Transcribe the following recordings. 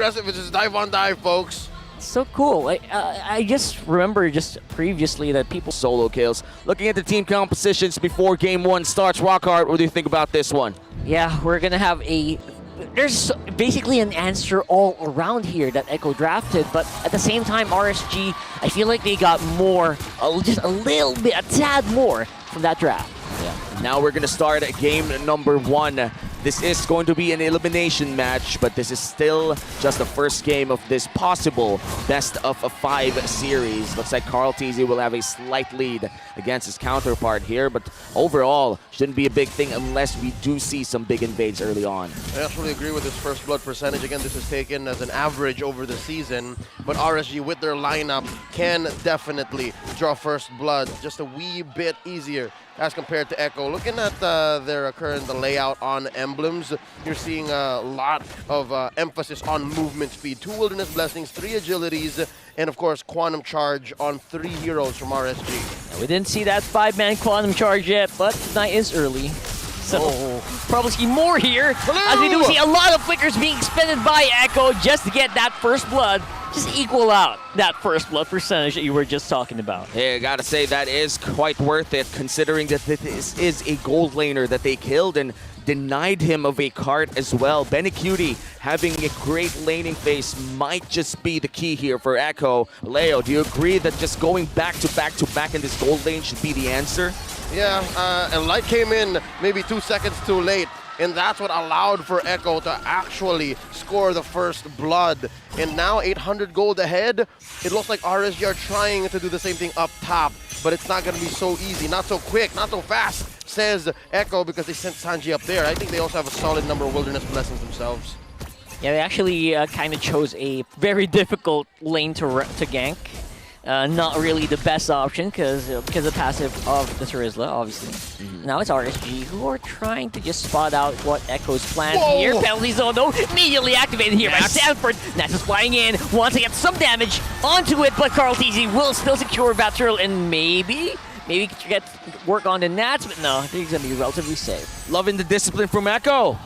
Aggressive, it's just dive on dive, folks. So cool. I just remember just previously that people solo kills. Looking at the team compositions before game one starts, Rockhart, what do you think about this one? Yeah, we're gonna have there's basically an answer all around here that Echo drafted, but at the same time, RSG, I feel like they got more, just a little bit, a tad more from that draft. Yeah. Now we're going to start game number one. This is going to be an elimination match, but this is still just the first game of this possible best of a 5 series. Looks like Carl TZ will have a slight lead against his counterpart here, but overall, shouldn't be a big thing unless we do see some big invades early on. I absolutely agree with this first blood percentage. Again, this is taken as an average over the season, but RSG with their lineup can definitely draw first blood just a wee bit easier as compared to Echo. Looking at their current layout on emblems, you're seeing a lot of emphasis on movement speed. 2 Wilderness Blessings, 3 Agilities, and of course Quantum Charge on 3 heroes from RSG. We didn't see that 5-man Quantum Charge yet, but tonight is early. So probably see more here. Hello! As we do see a lot of flickers being expended by Echo just to get that first blood. Just equal out that first blood percentage that you were just talking about. Yeah, I gotta say that is quite worth it, considering that this is a gold laner that they killed and denied him of a cart as well. Benecutie having a great laning phase might just be the key here for Echo. Leo, do you agree that just going back to back in this gold lane should be the answer? Yeah, and Light came in maybe 2 seconds too late, and that's what allowed for Echo to actually score the first blood. And now 800 gold ahead. It looks like RSG are trying to do the same thing up top, but it's not going to be so easy, not so quick, not so fast, says Echo, because they sent Sanji up there. I think they also have a solid number of Wilderness Blessings themselves. Yeah, they actually kind of chose a very difficult lane to gank. Not really the best option because of the passive of the Terizla, obviously. Now it's RSG who are trying to just spot out what Echo's plans here. Penalty zone though, immediately activated here by Sanford. Nats is flying in, wants to get some damage onto it, but Carl TZ will still secure Battle and maybe get work on the Nats, but no, I think he's going to be relatively safe. Loving the discipline from Echo.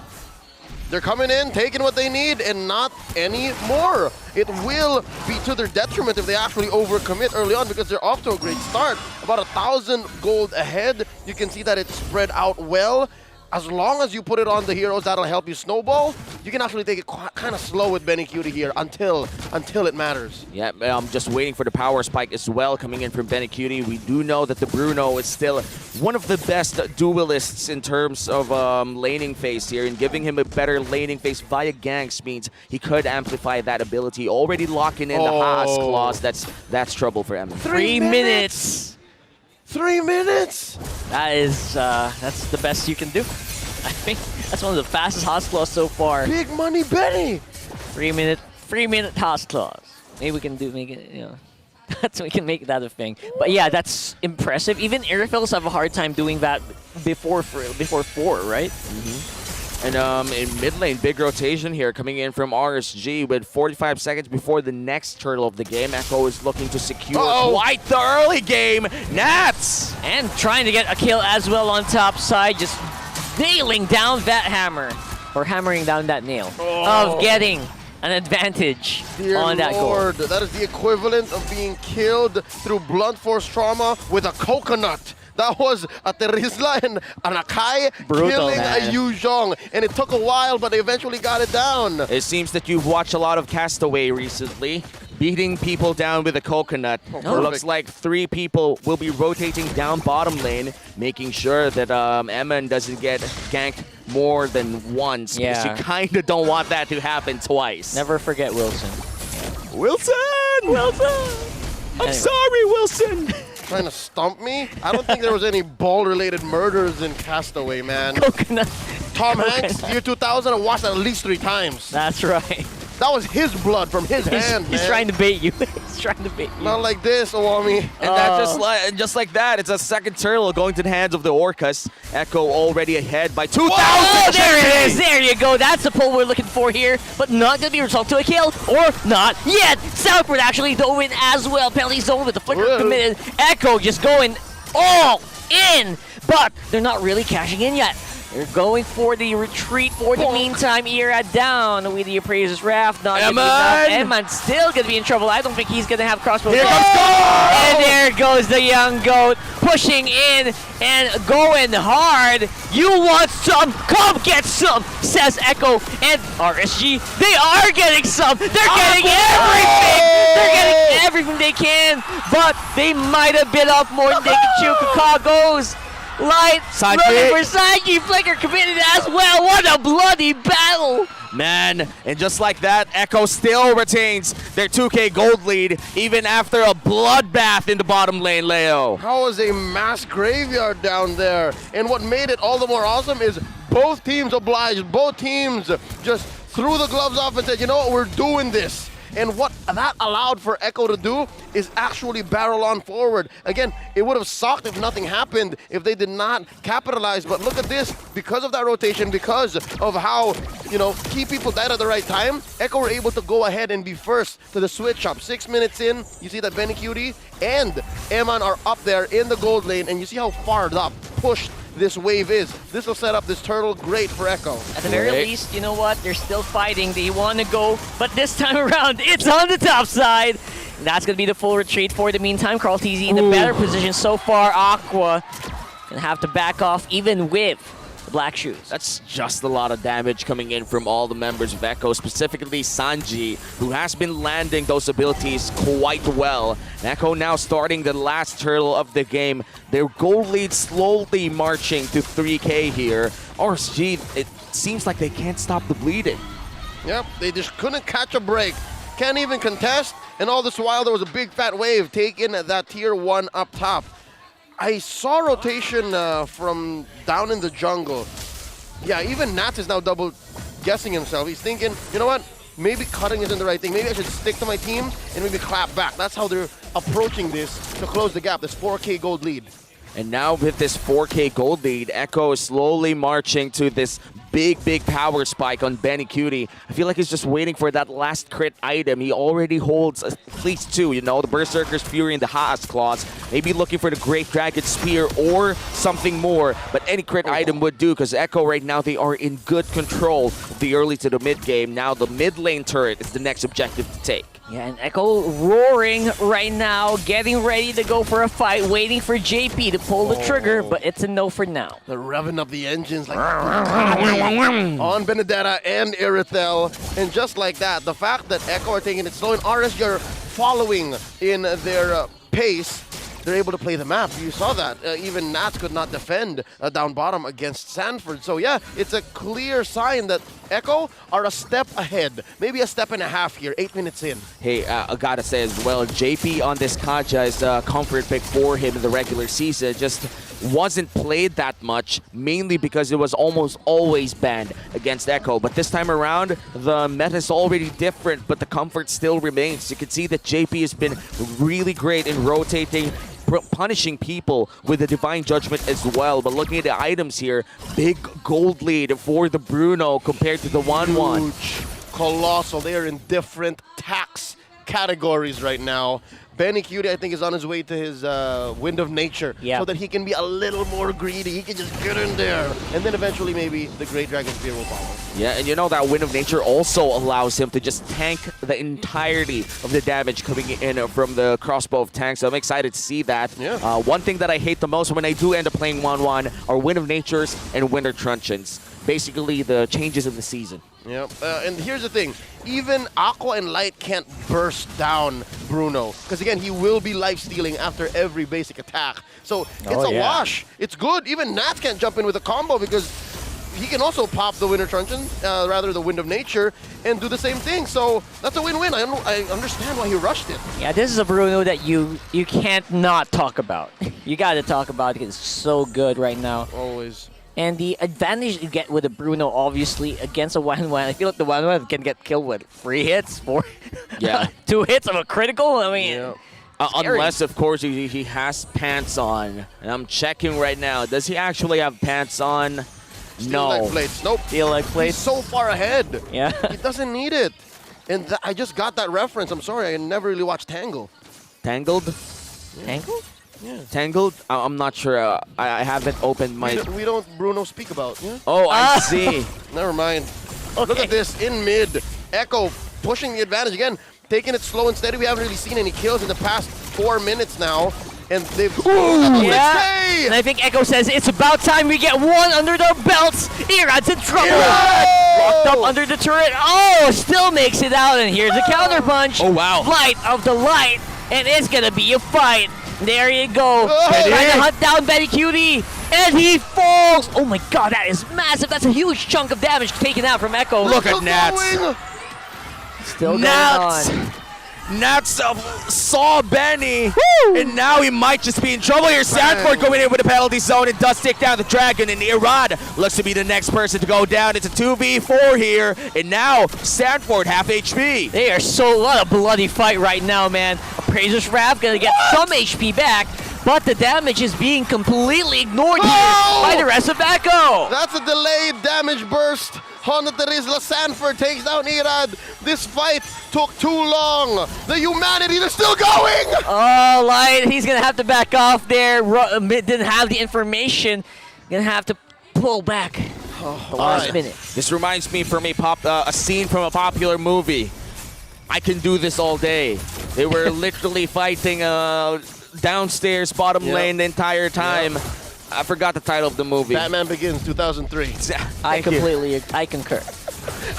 They're coming in, taking what they need, and not any more. It will be to their detriment if they actually overcommit early on, because they're off to a great start. About 1,000 gold ahead. You can see that it's spread out well. As long as you put it on the heroes, that'll help you snowball. You can actually take it kind of slow with Benecutie here until it matters. Yeah, I'm just waiting for the power spike as well coming in from Benecutie. We do know that the Bruno is still one of the best duelists in terms of laning phase here, and giving him a better laning phase via ganks means he could amplify that ability. Already locking in the Haas clause. That's trouble for Emma. 3 minutes. 3 minutes? That is, that's the best you can do. I think that's one of the fastest Haas claws so far. Big money Benny. 3 minute Haas claws. Maybe we can make it, you know. We can make that a thing. But yeah, that's impressive. Even Airfills have a hard time doing that before 4, right? And in mid lane, big rotation here coming in from RSG with 45 seconds before the next turtle of the game. Echo is looking to secure quite the early game. Nats! And trying to get a kill as well on top side, just nailing down that hammer, or hammering down that nail, of getting an advantage on that goal. That is the equivalent of being killed through blunt force trauma with a coconut. That was a Terizla and an Akai killing a Yu Zhong. And it took a while, but they eventually got it down. It seems that you've watched a lot of Castaway recently, beating people down with a coconut. Looks like 3 people will be rotating down bottom lane, making sure that Emin doesn't get ganked more than once. Because you kind of don't want that to happen twice. Never forget Wilson. Wilson! I'm sorry, Wilson! Trying to stump me? I don't think there was any ball-related murders in Castaway, man. Coconut. Tom Hanks, year 2000, I watched that at least 3 times. That's right. That was his blood from his hand, He's trying to bait you. He's trying to bait you. Not like this, Owami. And that just like that, it's a second turtle going to the hands of the Orcas. Echo already ahead by 2,000. Oh, there it is. There you go. That's the pull we're looking for here, but not going to be resolved to a kill, or not yet. Southward actually dove in as well. Penalty zone with the flicker committed. Echo just going all in, but they're not really cashing in yet. They're going for the retreat for the meantime. Era down with the Appraiser's Raft. Not gonna be enough. Eman still going to be in trouble. I don't think he's going to have crossbow. Here comes Goat! And there goes the young Goat pushing in and going hard. You want some? Come get some, says Echo and RSG. They are getting some. They're getting everything. They're getting everything they can, but they might have bit off more than they can chew. Kaká goes. Light looking for Sanji. Flicker committed as well. What a bloody battle! Man, and just like that, Echo still retains their 2K gold lead even after a bloodbath in the bottom lane, Leo. How is a mass graveyard down there? And what made it all the more awesome is both teams obliged. Both teams just threw the gloves off and said, you know what, we're doing this. And what that allowed for Echo to do is actually barrel on forward. Again, it would have sucked if nothing happened, if they did not capitalize. But look at this, because of that rotation, because of how, you know, key people died at the right time, Echo were able to go ahead and be first to the switch up. 6 minutes in, you see that Benny Cutie and Eman are up there in the gold lane, and you see how far up, pushed this wave is. This will set up this turtle great for Echo. At the very least, you know what? They're still fighting. They want to go, but this time around, it's on the top side. That's going to be the full retreat for the meantime. Carl TZ in the better position so far. Aqua going to have to back off even with the black shoes. That's just a lot of damage coming in from all the members of Echo, specifically Sanji, who has been landing those abilities quite well. Echo now starting the last turtle of the game. Their goal lead slowly marching to 3K here. RSG, it seems like they can't stop the bleeding. Yep, they just couldn't catch a break. Can't even contest, and all this while there was a big fat wave taking that tier 1 up top. I saw rotation from down in the jungle. Yeah, even Nats is now double guessing himself. He's thinking, you know what? Maybe cutting isn't the right thing. Maybe I should stick to my team and maybe clap back. That's how they're approaching this to close the gap, this 4K gold lead. And now with this 4K gold lead, Echo is slowly marching to this big power spike on Benny Cutie. I feel like he's just waiting for that last crit item. He already holds at least 2, you know, the Berserker's Fury and the Haas Claws. Maybe looking for the Great Dragon Spear or something more, but any crit item would do, because Echo right now, they are in good control of the early to the mid game. Now the mid lane turret is the next objective to take. Yeah, and Echo roaring right now, getting ready to go for a fight, waiting for JP to pull the trigger, but it's a no for now. They're revving up the engines like on Benedetta and Irithel. And just like that, the fact that Echo are taking it slow and RSG are following in their pace, they're able to play the map. You saw that. Even Nats could not defend down bottom against Sanford. So yeah, it's a clear sign that Echo are a step ahead. Maybe a step and a half here, 8 minutes in. Hey, I gotta say as well, JP on this Kaja is a comfort pick for him in the regular season. Just wasn't played that much, mainly because it was almost always banned against Echo. But this time around, the meta is already different, but the comfort still remains. You can see that JP has been really great in rotating, punishing people with the Divine Judgment as well. But looking at the items here, big gold lead for the Bruno compared to the 1-1. Huge, colossal. They are in different tax categories right now. Benny Cutie, I think, is on his way to his Wind of Nature, so that he can be a little more greedy. He can just get in there, and then eventually maybe the Great Dragon Spear will follow. Yeah, and you know that Wind of Nature also allows him to just tank the entirety of the damage coming in from the crossbow of tanks. So I'm excited to see that. Yeah. One thing that I hate the most when I do end up playing 1-1 are Wind of Natures and Winter Truncheons. Basically, the changes of the season. Yep, and here's the thing. Even Aqua and Light can't burst down Bruno. Because again, he will be life-stealing after every basic attack. So it's a wash. It's good. Even Nats can't jump in with a combo because he can also pop the Winter Truncheon, rather the Wind of Nature, and do the same thing. So that's a win-win. I understand why he rushed it. Yeah, this is a Bruno that you can't not talk about. You got to talk about it because it's so good right now. Always. And the advantage you get with a Bruno, obviously, against a 1-1, I feel like the 1-1 can get killed with 3 hits, 4, 2 hits of a critical. I mean, unless, of course, he has pants on. And I'm checking right now. Does he actually have pants on? Steel leg plates. Nope. Steel leg plates. He's so far ahead. Yeah. He doesn't need it. And I just got that reference. I'm sorry, I never really watched Tangle. Tangled? Tangled? Tangled? I'm not sure. I haven't opened my... We don't Bruno speak about. Yeah? Oh, I see. Never mind. Okay. Look at this in mid. Echo pushing the advantage again, taking it slow and steady. We haven't really seen any kills in the past 4 minutes now. And they've... Yeah. And I think Echo says it's about time we get one under their belts. Irad's in trouble. Locked up under the turret. Oh, still makes it out. And here's a counter punch. Oh, wow. Light of the light. And it's going to be a fight. There you go. Betty. Trying to hunt down Betty Cutie. And he falls. Oh my god, that is massive. That's a huge chunk of damage taken out from Echo. Look at Nats. Still going Nats. on. Nats saw Benny, and now he might just be in trouble here. Sanford going in with a penalty zone and does take down the Dragon, and Irad looks to be the next person to go down. It's a 2v4 here, and now Sanford half HP. They are so what a bloody fight right now, man. Appraiser's Wrath gonna get some HP back, but the damage is being completely ignored here by the rest of Echo. That's a delayed damage burst. Honda Terizla Sanford takes down Irad. This fight took too long. The humanity, they're still going! Oh, Light, he's gonna have to back off there. Didn't have the information. Gonna have to pull back. The last minute. This reminds me from a scene from a popular movie. I can do this all day. They were literally fighting downstairs, bottom lane the entire time. I forgot the title of the movie. Batman Begins, 2003. I concur.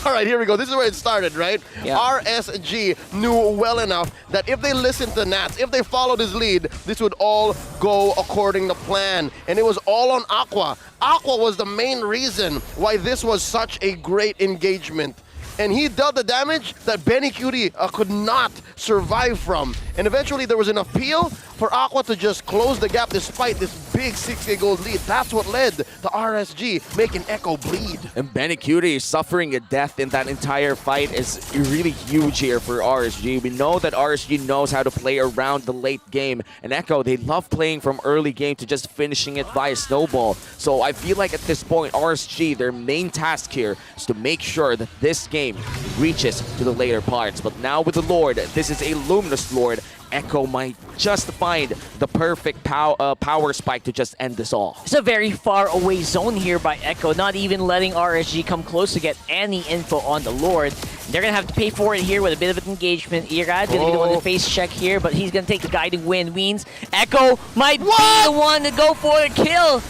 All right, here we go. This is where it started, right? Yeah. RSG knew well enough that if they listened to Nats, if they followed his lead, this would all go according to plan. And it was all on Aqua. Aqua was the main reason why this was such a great engagement. And he dealt the damage that Benny Cutie could not survive from. And eventually there was enough peel for Aqua to just close the gap despite this big 6K gold lead. That's what led to RSG making Echo bleed. And Benny Cutie suffering a death in that entire fight is really huge here for RSG. We know that RSG knows how to play around the late game. And Echo, they love playing from early game to just finishing it via snowball. So I feel like at this point, RSG, their main task here is to make sure that this game reaches to the later parts. But now with the Lord, this is a Luminous Lord. Echo might just find the perfect power spike to just end this all. It's a very far away zone here by Echo, not even letting RSG come close to get any info on the Lord. They're going to have to pay for it here with a bit of an engagement. Irad going to be the one to face check here, but he's going to take the guiding wind. Means Echo might be the one to go for the kill.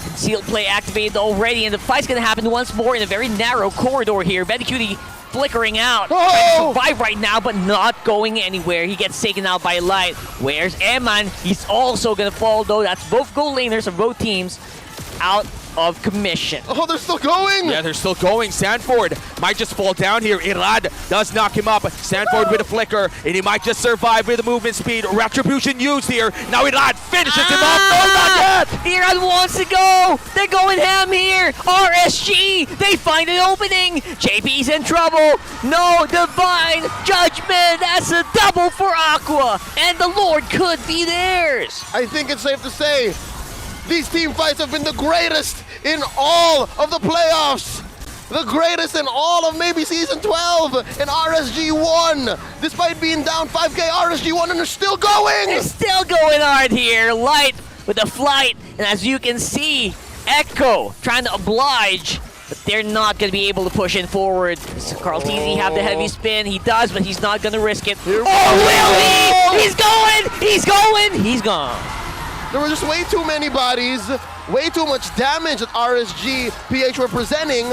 Concealed play activated already, and the fight's going to happen once more in a very narrow corridor here. Betty Cutie flickering out. Trying to survive right now, but not going anywhere. He gets taken out by Light. Where's Eman? He's also going to fall, though. That's both goal laners of both teams out of commission. Oh, they're still going! Yeah, they're still going. Sanford might just fall down here. Irad does knock him up. Sanford with a flicker, and he might just survive with the movement speed. Retribution used here. Now Irad finishes him off. No, not yet! Irad wants to go! They're going ham here! RSG! They find an opening! JP's in trouble! No divine judgment! That's a double for Aqua! And the Lord could be theirs! I think it's safe to say these team fights have been the greatest in all of the playoffs. The greatest in all of maybe Season 12. And RSG won. Despite being down 5K, RSG won and they're still going. They're still going hard here. Light with a flight. And as you can see, Echo trying to oblige. But they're not going to be able to push in forward. Does Carl TZ have the heavy spin? He does, but he's not going to risk it. Here Oh, will he? He's going! He's going! He's gone. There were just way too many bodies, way too much damage that RSG PH were presenting.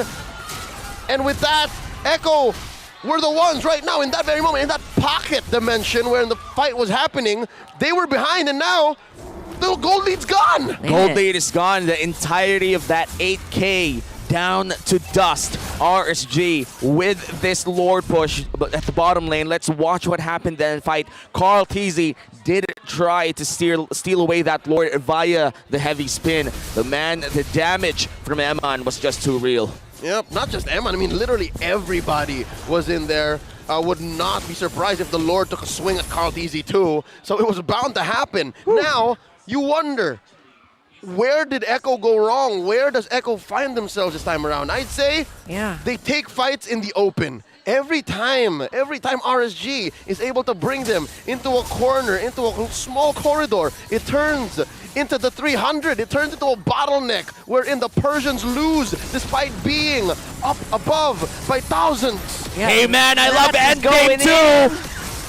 And with that, Echo were the ones right now in that very moment, in that pocket dimension where the fight was happening, they were behind and now the gold lead's gone. Man. Gold lead is gone. The entirety of that 8K down to dust. RSG with this Lord push at the bottom lane. Let's watch what happened in the fight. Carl TZ did try to steal away that Lord via the heavy spin. The damage from Eman was just too real. Yep, not just Eman. I mean, literally everybody was in there. Would not be surprised if the Lord took a swing at Carl TZ too. So it was bound to happen. Now, you wonder, where did Echo go wrong? Where does Echo find themselves this time around? I'd say they take fights in the open. Every time RSG is able to bring them into a corner, into a small corridor, it turns into the 300. It turns into a bottleneck wherein the Persians lose despite being up above by thousands. Yeah. Hey man, I love That's endgame going in. too!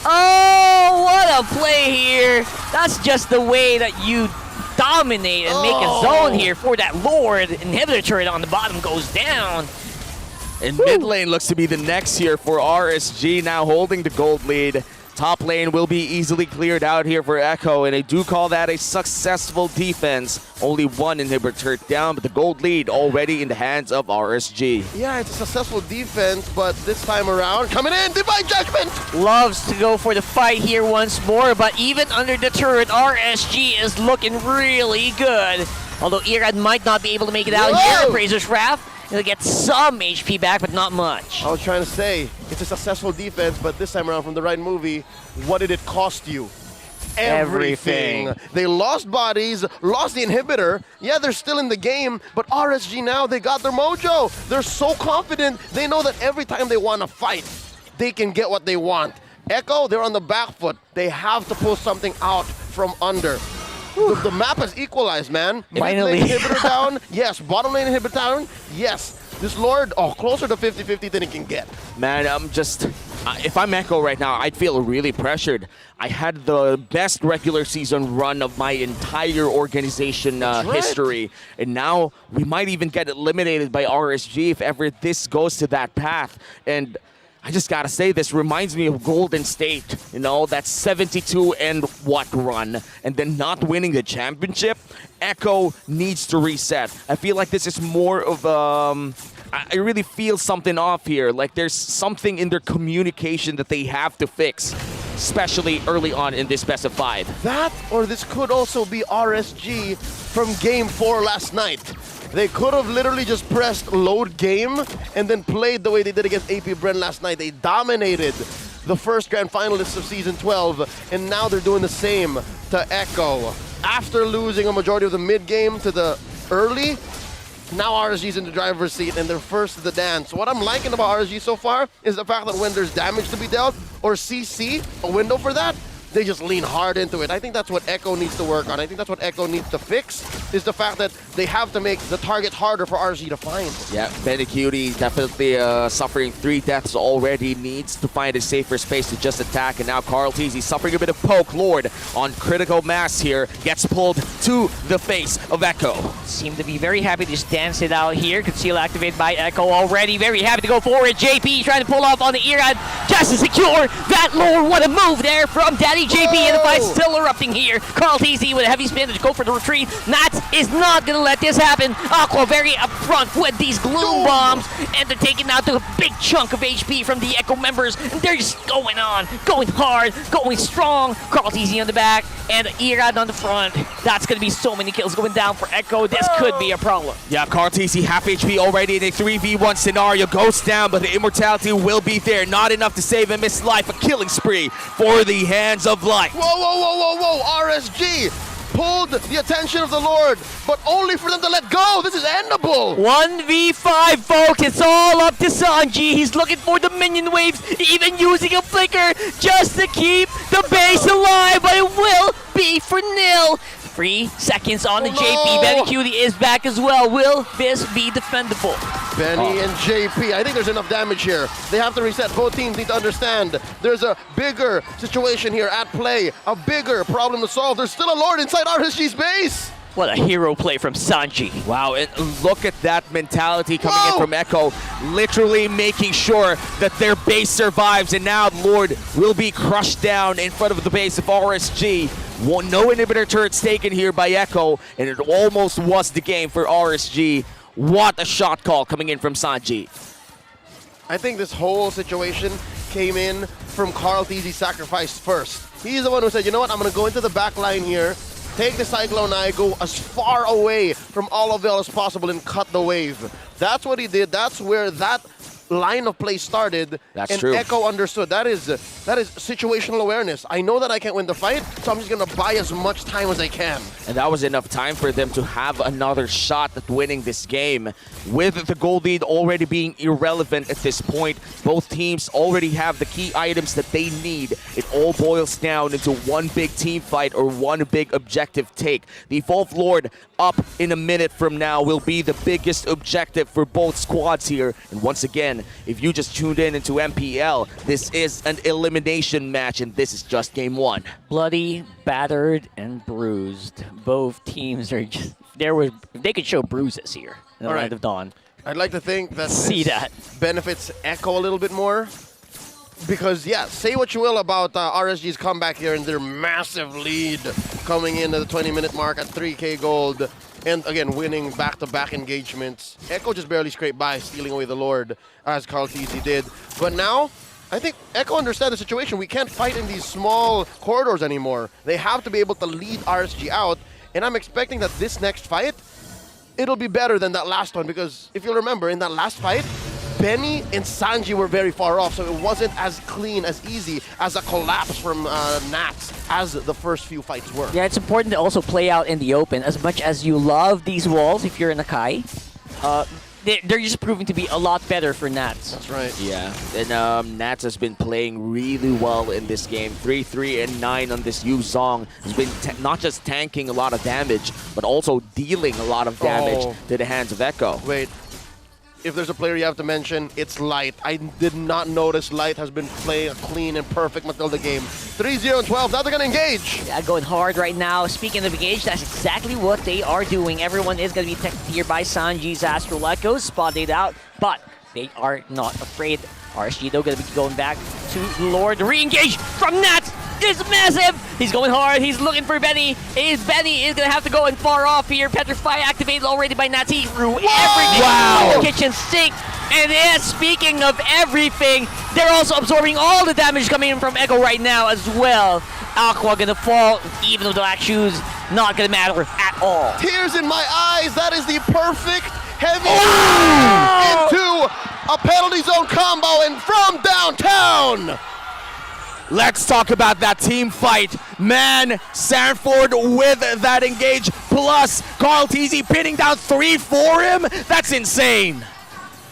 Oh, what a play here. That's just the way that you dominate and make a zone here for that Lord. Inhibitor turret on the bottom goes down. And mid lane looks to be the next here for RSG, now holding the gold lead. Top lane will be easily cleared out here for Echo, and I do call that a successful defense. Only one inhibitor turret down, but the gold lead already in the hands of RSG. Yeah, it's a successful defense, but this time around, coming in, Divine Judgment! Loves to go for the fight here once more, but even under the turret, RSG is looking really good. Although Irad might not be able to make it out here, Razor's Wrath. He'll get some HP back, but not much. I was trying to say, it's a successful defense, but this time around from the right movie, what did it cost you? Everything. They lost bodies, lost the inhibitor. Yeah, they're still in the game, but RSG now, they got their mojo. They're so confident. They know that every time they want to fight, they can get what they want. Echo, they're on the back foot. They have to pull something out from under. The map has equalized, man. Finally. Mid lane inhibitor down. Yes. Bottom lane inhibitor down. Yes. This Lord, closer to 50-50 than he can get. Man, I'm just... if I'm Echo right now, I'd feel really pressured. I had the best regular season run of my entire organization history. And now we might even get eliminated by RSG if ever this goes to that path. And I just gotta say, this reminds me of Golden State, you know, that 72 and what run, and then not winning the championship. Echo needs to reset. I feel like this is more of I really feel something off here. Like there's something in their communication that they have to fix, especially early on in this best of 5. That, or this could also be RSG from Game 4 last night. They could have literally just pressed load game and then played the way they did against AP Bren last night. They dominated the first grand finalists of Season 12, and now they're doing the same to Echo. After losing a majority of the mid game to the early, now RSG's in the driver's seat and they're first to the dance. What I'm liking about RSG so far is the fact that when there's damage to be dealt, or CC, a window for that, they just lean hard into it. I think that's what Echo needs to work on. I think that's what Echo needs to fix, is the fact that they have to make the target harder for RSG to find. Yeah, Benicuti definitely suffering 3 deaths already, needs to find a safer space to just attack. And now Carl Teasy suffering a bit of poke. Lord on critical mass here, gets pulled to the face of Echo. Seem to be very happy to just dance it out here. Conceal activated by Echo already. Very happy to go forward. JP trying to pull off on the Irad just to secure that Lord. What a move there from Daddy JP, and the fight's still erupting here. Carl TZ with a heavy spin to go for the retreat. Nats is not going to let this happen. Aqua very upfront with these gloom bombs, and they're taking out a big chunk of HP from the Echo members. And they're just going on, going hard, going strong. Carl TZ on the back, and Irad on the front. That's going to be so many kills going down for Echo. This could be a problem. Yeah, Carl TC half HP already in a 3v1 scenario. Goes down, but the immortality will be there. Not enough to save him his life. A killing spree for the hands of light. Whoa, whoa, whoa, whoa, whoa. RSG pulled the attention of the Lord, but only for them to let go. This is endable. 1v5, folks. It's all up to Sanji. He's looking for the minion waves, even using a flicker just to keep the base alive, but it will be for nil. 3 seconds on the JP. Benny Cutie is back as well. Will this be defendable? Benny and JP, I think there's enough damage here. They have to reset. Both teams need to understand there's a bigger situation here at play, a bigger problem to solve. There's still a Lord inside RSG's base. What a hero play from Sanji. Wow, and look at that mentality coming in from Echo, literally making sure that their base survives, and now Lord will be crushed down in front of the base of RSG. No inhibitor turrets taken here by Echo, and it almost was the game for RSG. What a shot call coming in from Sanji. I think this whole situation came in from Carl Teasy sacrificed first. He's the one who said, you know what, I'm going to go into the back line here, take the Cyclone Eye, go as far away from Olivel as possible and cut the wave. That's what he did. That's where that line of play started, That's and true. Echo understood. That is situational awareness. I know that I can't win the fight, so I'm just gonna buy as much time as I can. And that was enough time for them to have another shot at winning this game. With the goal lead already being irrelevant at this point, both teams already have the key items that they need. It all boils down into one big team fight or one big objective take. The Evolved Lord up in a minute from now will be the biggest objective for both squads here. And once again, if you just tuned in into MPL, this is an elimination match and this is just game one. Bloody, battered, and bruised. Both teams are just they could show bruises here in the All right. Land of Dawn. I'd like to think that See this that. benefits Echo a little bit more. Because, yeah, say what you will about RSG's comeback here and their massive lead coming in at the 20-minute mark at 3K gold. And, again, winning back-to-back engagements. Echo just barely scraped by, stealing away the Lord, as Carl TZ did. But now, I think Echo understands the situation. We can't fight in these small corridors anymore. They have to be able to lead RSG out. And I'm expecting that this next fight, it'll be better than that last one. Because, if you'll remember, in that last fight, Benny and Sanji were very far off, so it wasn't as clean, as easy as a collapse from Nats as the first few fights were. Yeah, it's important to also play out in the open. As much as you love these walls, if you're in Akai, they're just proving to be a lot better for Nats. That's right. Yeah, and Nats has been playing really well in this game. 3-3 and 9 on this Yu Zong has been not just tanking a lot of damage, but also dealing a lot of damage to the hands of Echo. Wait. If there's a player you have to mention, it's Light. I did not notice Light has been playing a clean and perfect Matilda game. 3-0 and 12, now they're gonna engage. Yeah, going hard right now. Speaking of engage, that's exactly what they are doing. Everyone is going to be protected here by Sanji's Astral Echoes, spotted out, but they are not afraid. RSG, though, going to be going back to Lord. Re-engage from Nats! It's massive! He's going hard. He's looking for Benny. Benny is going to have to go and far off here. Petrify activated already by Nats. He threw everything on the kitchen sink. And yes, speaking of everything, they're also absorbing all the damage coming in from Echo right now as well. Aqua going to fall, even with the black shoes. Not going to matter at all. Tears in my eyes, that is the perfect heavy into a penalty zone combo and from downtown. Let's talk about that team fight. Man, Sanford with that engage, plus Carl TZ pinning down 3 for him. That's insane.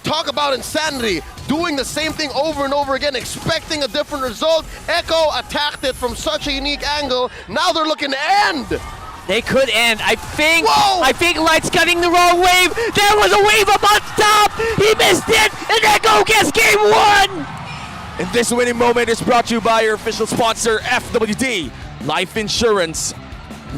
Talk about insanity. Doing the same thing over and over again, expecting a different result. Echo attacked it from such a unique angle. Now they're looking to end. They could end. I think Whoa! Light's cutting the wrong wave. There was a wave up on top. He missed it, and Echo gets game 1. And this winning moment is brought to you by your official sponsor, FWD Life Insurance.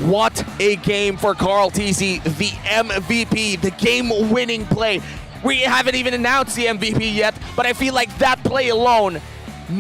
What a game for Carl TZ, the MVP, the game-winning play. We haven't even announced the MVP yet, but I feel like that play alone